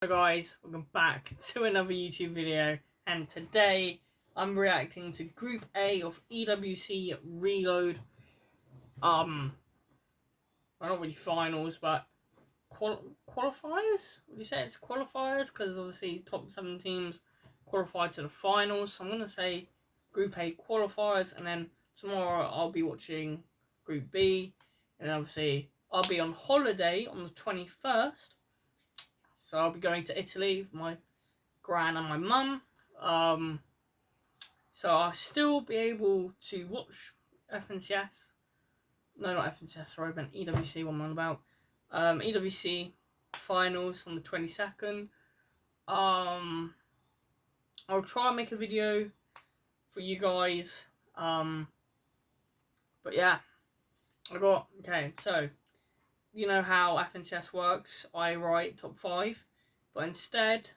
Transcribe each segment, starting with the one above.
Hello guys, welcome back to another YouTube video, and today I'm reacting to Group A of EWC Reload, well, not really finals, but qualifiers? Would you say it's qualifiers? Because obviously top 7 teams qualify to the finals, so I'm going to say Group A qualifiers, and then tomorrow I'll be watching Group B, and obviously I'll be on holiday on the 21st, so I'll be going to Italy with my gran and my mum. So I'll still be able to watch FNCS. No, not FNCS, sorry, I meant EWC, what I'm on about. EWC finals on the 22nd. I'll try and make a video for you guys. But yeah, okay, so you know how FNCS works. I write top 5, but instead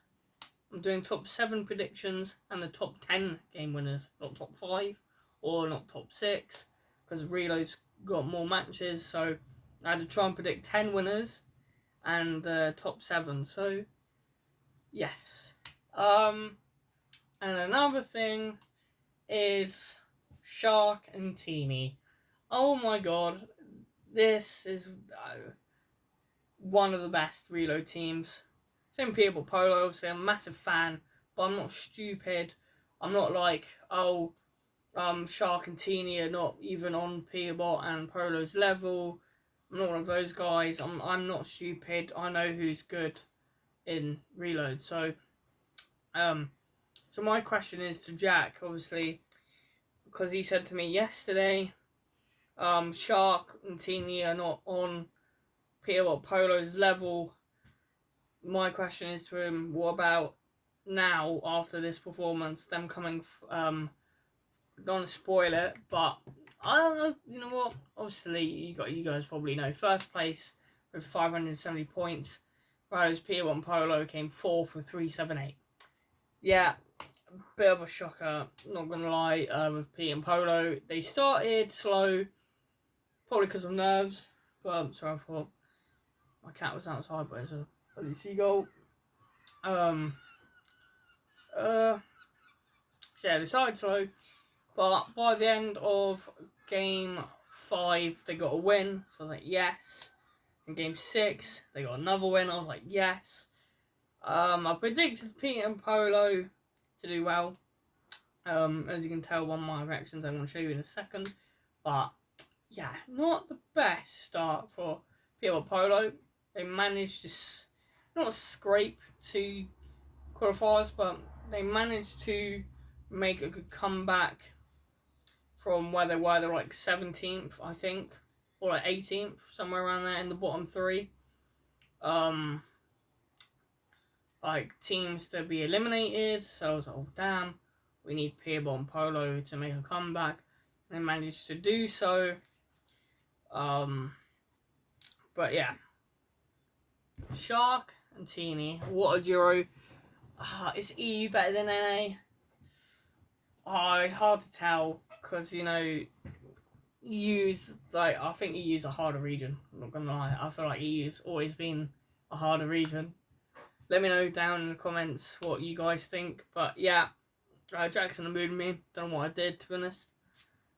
I'm doing top 7 predictions and the top 10 game winners, not top 5 or not top 6, because Reload's got more matches, so I had to try and predict 10 winners and top 7, so yes. And another thing is Shark and Teeny. Oh my god, this is one of the best Reload teams. Same people, Polo, obviously I'm a massive fan, but I'm not stupid. I'm not like, Shark and Teeny are not even on Peterbot and Polo's level. I'm not one of those guys. I'm not stupid. I know who's good in Reload. So my question is to Jack, obviously, because he said to me yesterday, Shark and Teeny are not on Peterbot Polo's level. My question is to him, what about now, after this performance, them coming, don't want to spoil it, but I don't know, you know what, obviously, you guys probably know, first place with 570 points, whereas Peterbot and Polo came 4th with 378. Yeah, a bit of a shocker, not gonna lie, with Pete and Polo. They started slow, probably because of nerves, but, sorry, I thought my cat was outside, but it's a bloody seagull. So yeah, they started slow, but by the end of game 5, they got a win. So I was like, yes. In game 6, they got another win. I was like, yes. I predicted Pete and Polo to do well. As you can tell by my reactions, I'm going to show you in a second. But yeah, not the best start for Pete and Polo. They managed to not scrape to qualifiers, but they managed to make a good comeback from where they were. They were like 17th, I think, or like 18th, somewhere around there in the bottom 3. Like teams to be eliminated. So I was like, oh damn, we need Peterbot and Polo to make a comeback. And they managed to do so. But yeah, Shark and Teeny, what a duo. Is EU better than NA? It's hard to tell, because, you know, EU's, like, I think EU's a harder region. I'm not gonna lie. I feel like EU's always been a harder region. Let me know down in the comments what you guys think. But yeah, Jackson mood me. Don't know what I did, to be honest.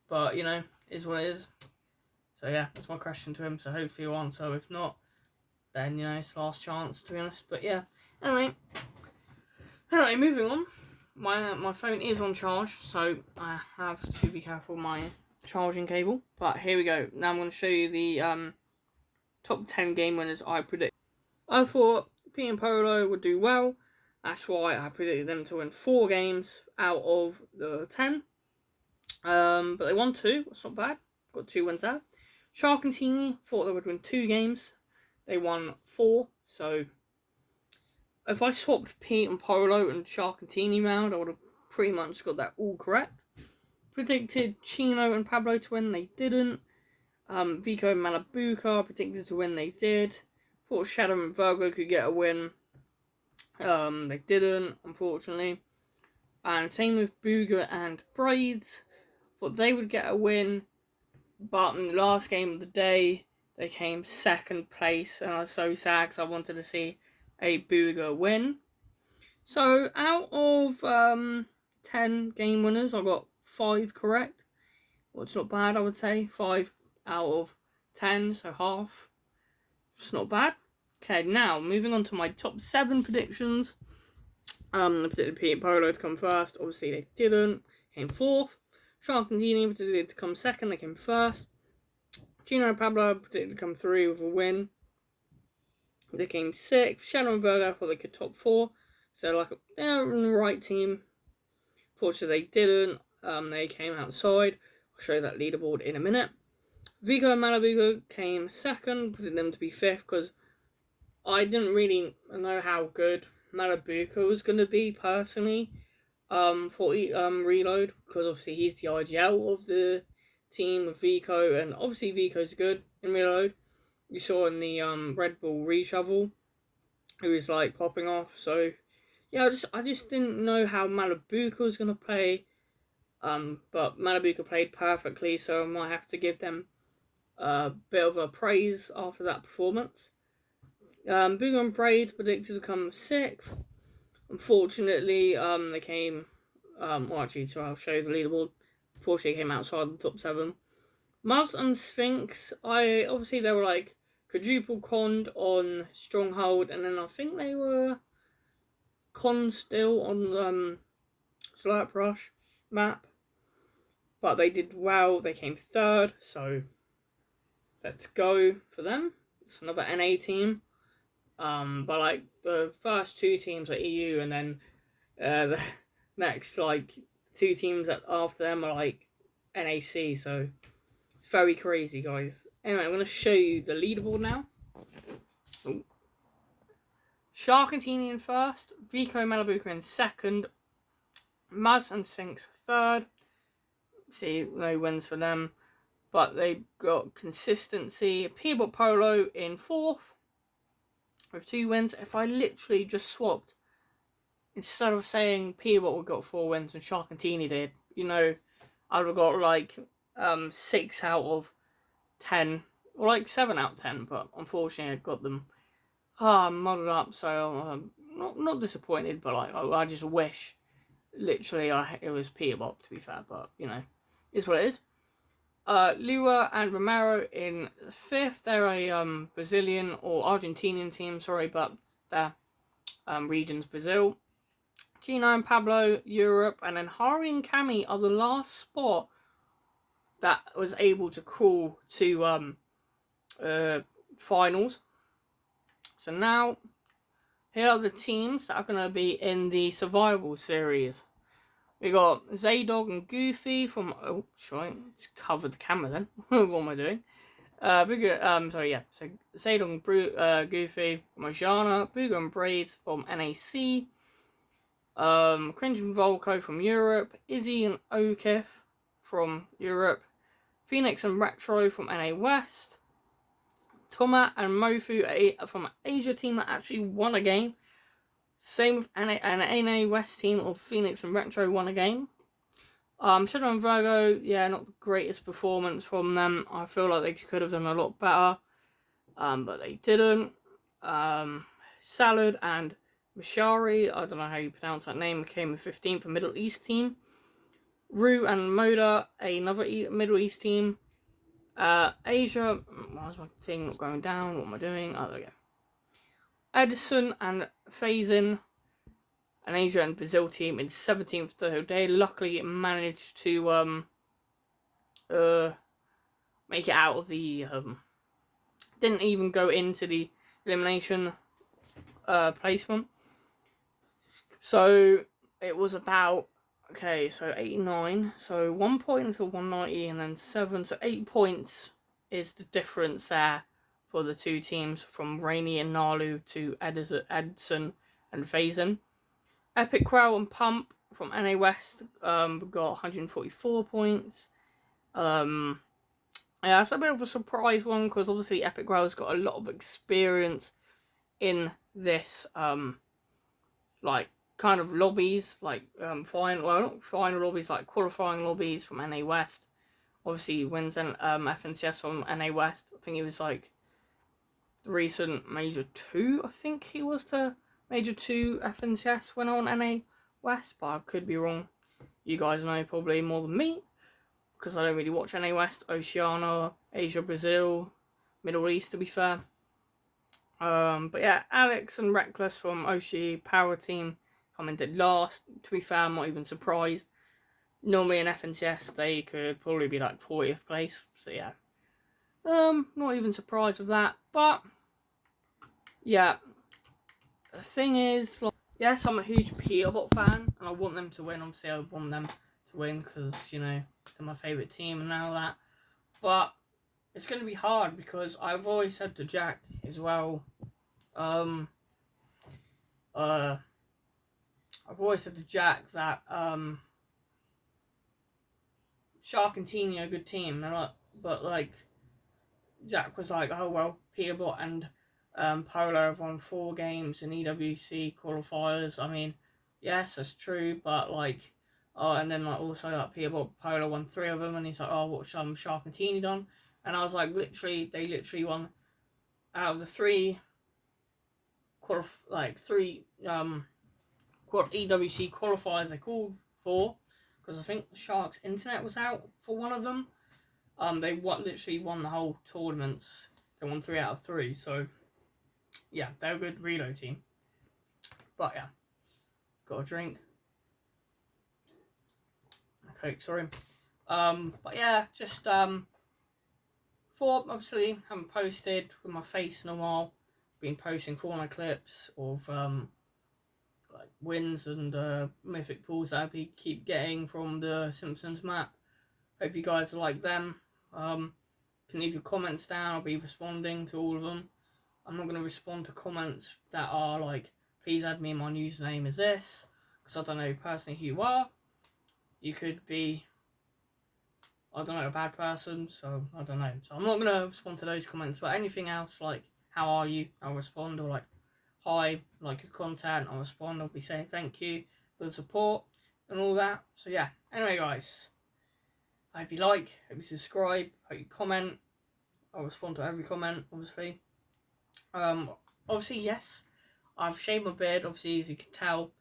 But, you know, is what it is. So yeah, that's my question to him. So hopefully he'll answer. If not, then, you know, it's last chance, to be honest. But yeah, anyway, moving on. My phone is on charge, so I have to be careful with my charging cable. But here we go. Now I'm going to show you the top 10 game winners I predict. I thought Pete and Polo would do well. That's why I predicted them to win 4 games out of the 10. But they won 2. That's not bad. Got 2 wins there. Shark and Teeny thought they would win 2 games. They won 4. So if I swapped Pete and Polo and Shark and Teeny round, I would have pretty much got that all correct. Predicted Chino and Pablo to win, they didn't. Vico and Malabuka predicted to win, they did. Thought Shadow and Virgo could get a win. They didn't, unfortunately. And same with Booger and Braids. Thought they would get a win, but in the last game of the day, they came 2nd place, and I was so sad because I wanted to see a Booga win. So out of 10 game winners, I got 5 correct. Well, it's not bad, I would say. 5 out of 10, so half. It's not bad. Okay, now moving on to my top 7 predictions. I predicted Pete and Polo to come first. Obviously, they didn't. Came 4th. Shark and Dini predicted to come 2nd. They came 1st. Gino and Pablo predicted to come 3 with a win. They came 6th. Shadow and Virgo thought they could top 4. So, like, they're in the right team. Fortunately, they didn't. They came outside. I'll show you that leaderboard in a minute. Vico and Malibu came 2nd, putting them to be 5th, because I didn't really know how good Malibuco was going to be, personally, for Reload, because obviously he's the IGL of the team with Vico, and obviously Vico's good in Reload. You saw in the Red Bull reshovel, who was like popping off. So yeah, I just didn't know how Malibuco was gonna play. But Malibuco played perfectly, so I might have to give them a bit of a praise after that performance. Booga and Braids predicted to come 6th. Unfortunately, they came. Well, actually, so I'll show you the leaderboard. Unfortunately, they came outside the top 7. Mavs and Sphinx, obviously they were like quadruple conned on Stronghold, and then I think they were conned still on Slurp Rush map, but they did well. They came 3rd, so let's go for them. It's another NA team, but like the first 2 teams are EU, and then the next like 2 teams after them are like NAC, so it's very crazy, guys. Anyway, I'm going to show you the leaderboard now. Ooh. Sharkantini in 1st, Vico and Malibuco in 2nd, Maz and Sinks 3rd. See, no wins for them, but they got consistency. Peanut Polo in 4th with 2 wins. If I literally just swapped, instead of saying Peanut got 4 wins and Sharkantini did, you know, I would have got like 6 out of 10, or like 7 out of 10, but unfortunately I got them muddled up, so I'm not disappointed, but like I just wish literally it was Peterbop, to be fair, but you know, is what it is. Lua and Romero in 5th. They're a Brazilian or Argentinian team, sorry, but their region's Brazil. Gino and Pablo, Europe, and then Hari and Cami are the last spot that was able to call to finals. So now, here are the teams that are going to be in the survival series. We got Zaydog and Goofy from. Oh, sorry, just covered the camera then. What am I doing? Sorry, yeah. So Zaydog and Goofy from Oceania, Booga and Braids from NAC, Cringe and Volko from Europe, Izzy and Okif from Europe, Phoenix and Retro from NA West, Toma and Mofu from Asia team that actually won a game. Same with an NA West team of Phoenix and Retro won a game. Shadow and Virgo, yeah, not the greatest performance from them. I feel like they could have done a lot better, but they didn't. Salad and Mishari, I don't know how you pronounce that name, came in 15th, a Middle East team. Rue and Moda, another Middle East team. Asia, why is my thing not going down? What am I doing? Oh, there we go. Edison and Faison, an Asia and Brazil team in 17th. So they luckily managed to make it out of the didn't even go into the elimination placement. So it was about, okay, so 89, so 1 point until 190, and then 7, so 8 points is the difference there for the 2 teams, from Rainy and Nalu to Edison and Faison. Epic Quell and Pump from NA West got 144 points. Yeah, that's a bit of a surprise one, because obviously Epic Quell's got a lot of experience in this like kind of lobbies, like not final lobbies, like qualifying lobbies from NA West. Obviously wins FNCS from NA West. I think it was like the recent Major 2, I think he was to Major 2 FNCS went on NA West, but I could be wrong. You guys know probably more than me, because I don't really watch NA West, Oceania, Asia, Brazil, Middle East, to be fair. But yeah, Alex and Reckless from Oshi Power Team commented last. To be fair, I'm not even surprised. Normally in FNCS they could probably be like 40th place, so yeah. Not even surprised with that, but yeah. The thing is, like, yes, I'm a huge Peterbot fan, and I want them to win. Obviously, I want them to win because, you know, they're my favourite team and all that. But it's going to be hard because I've always said to Jack as well, I've always said to Jack that Shark and Teeny are a good team, but like Jack was like, oh well, Peterbot and Polo have won 4 games in EWC qualifiers. I mean, yes, that's true, but like, and then like also like Peterbot, Polo won 3 of them, and he's like, oh, what Shark and Teeny done? And I was like, they literally won out of the 3 EWC qualifiers they called for, because I think the Sharks' internet was out for one of them. They literally won the whole tournaments. They won 3 out of 3, so yeah, they're a good reload team. But yeah, got a drink. Coke, sorry. But yeah, just thought obviously haven't posted with my face in a while. Been posting Fortnite clips of like wins and mythic pools that I keep getting from the Simpsons map. Hope you guys like them. Can leave your comments down. I'll be responding to all of them. I'm not going to respond to comments that are like, please add me, my username is this, because I don't know personally who you are. You could be, I don't know, a bad person, so I don't know. So I'm not going to respond to those comments, but anything else like, how are you, I'll respond, or like, hi, like your content, I'll respond. I'll be saying thank you for the support and all that. So yeah, anyway guys, I hope you like, hope you subscribe, hope you comment. I'll respond to every comment, obviously. Obviously, yes, I've shaved my beard, obviously, as you can tell,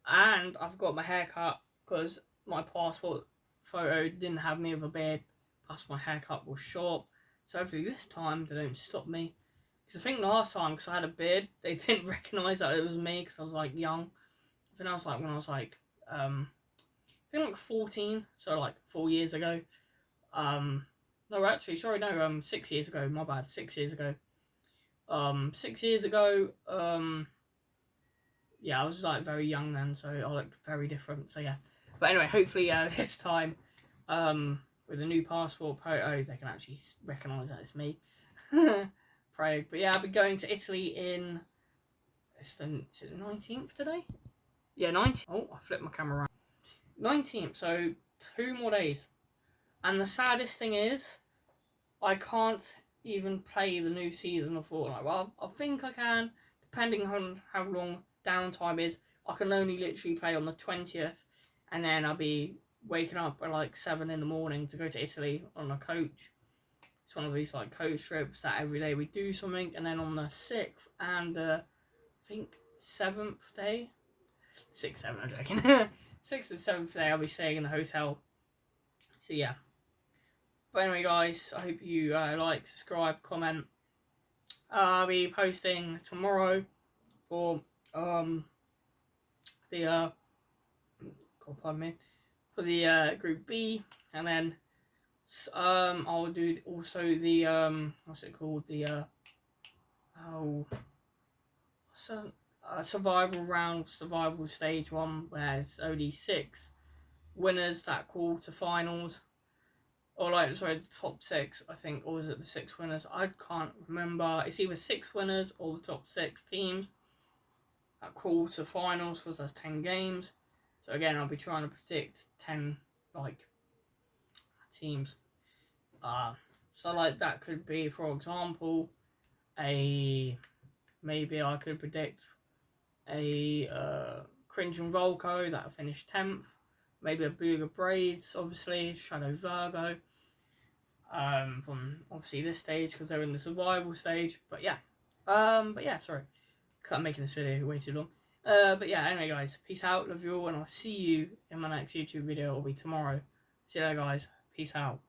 and I've got my hair cut because my passport photo didn't have me with a beard, plus my haircut was short. So hopefully this time they don't stop me. Because I think last time, because I had a beard, they didn't recognise that it was me because I was like young. I think I was like when I was like, I think like 14, so like 4 years ago. No, actually, sorry, no, 6 years ago, my bad, 6 years ago. 6 years ago, yeah, I was like very young then, so I looked very different, so yeah. But anyway, hopefully this time, with a new passport photo, they can actually recognise that it's me. Pray. But yeah, I'll be going to Italy in, is it the 19th today? Yeah, 19th. Oh, I flipped my camera around. 19th, so 2 more days. And the saddest thing is, I can't even play the new season of Fortnite. Well, I think I can, depending on how long downtime is. I can only literally play on the 20th, and then I'll be waking up at like 7 in the morning to go to Italy on a coach. It's one of these like coach trips that every day we do something, and then on the 6th and I think 7th day, 6th, 7th, I'm joking, 6th and 7th day I'll be staying in the hotel. So yeah. But anyway guys, I hope you like, subscribe, comment. I'll be posting tomorrow for the pardon me, for the Group B, and then I'll do also the what's it called, the survival round, survival stage 1, where it's only 6 winners that quarter finals. Or like, sorry, the top 6, I think, or is it the 6 winners? I can't remember. It's either 6 winners or the top 6 teams at quarter finals, because that's 10 games. So again, I'll be trying to predict 10 like teams. So like that could be, for example, maybe I could predict a Cringe and Volco that finished 10th. Maybe a Booger Braids, obviously, Shadow Virgo, from obviously this stage, because they're in the survival stage. But yeah, But yeah, sorry. I'm making this video way too long. But yeah, anyway, guys, peace out, love you all, and I'll see you in my next YouTube video. It'll be tomorrow. See you later, guys. Peace out.